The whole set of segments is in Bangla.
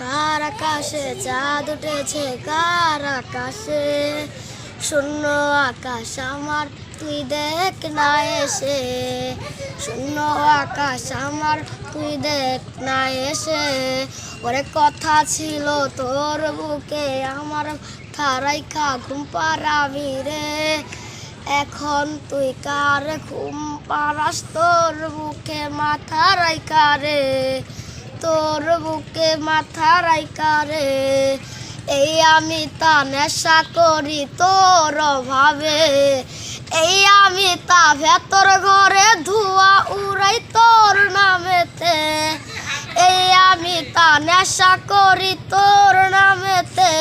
কার আকাশে চাঁদ উঠেছে, কার আকাশে শূন্য আকাশ আমার, তুই দেখ না এসে। শূন্য আকাশ আমার, তুই দেখ না এসে। ওরে কথা ছিল তোর বুকে আমার, খারাইখা ঘুম পাড়াবি রে। এখন তুই কার ঘুম পাড়াস, তোর বুকে মাথা রাইখা রে। তোর বুকে মাথা রাইখা রে। এই আমি তা নেশা করি তোর অভাবে। এই আমি তা ভেতর ঘরে ধোঁয়া উড়াই তোর নামেতে। এই আমি তা নেশা করি তোর নামেতে।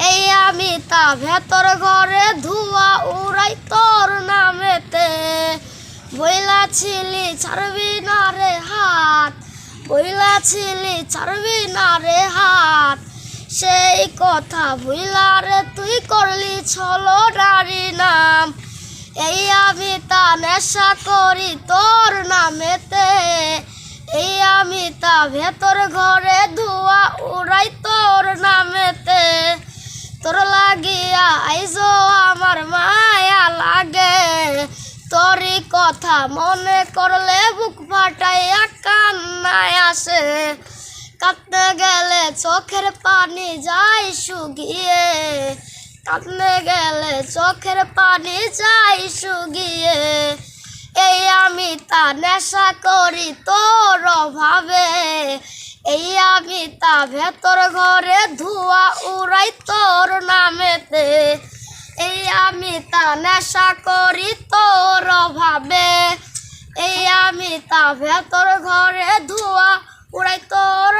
এই আমি তা ভেতর ঘরে ধোঁয়া উড়াই তোর নামেতে। বইলা ছিলি ছাড়বি না রে হাত, বইলা ছিলি ছাড়বি না রে হাত। সেই কথা ভুইলা রে তুই করলি ছলো নারী নাম। এই আমি তা নেশা করি তোর নামেতে। এই আমি তা ভেতর ঘরে ধোঁয়া উড়াই তোর নামেতে। তোর লাগিয়া আইজো আমার মায়া লাগে। তোরই কথা মনে করলে বুক ফাটাইয়া কান্নায় আসে। কাঁদতে গেলে চোখের পানি যায় শুকিয়ে। কাঁদতে গেলে চোখের পানি যায় শুকিয়ে। এই আমি তা নেশা করি তোর অভাবে। এই আমি তা ভেতর ঘরে ধোঁয়া উড়াই তোর নামেতে। এই আমি তা নেশা করি তোর অভাবে। এই আমি তা ভেতর ঘরে ধোঁয়া উড়াই তোর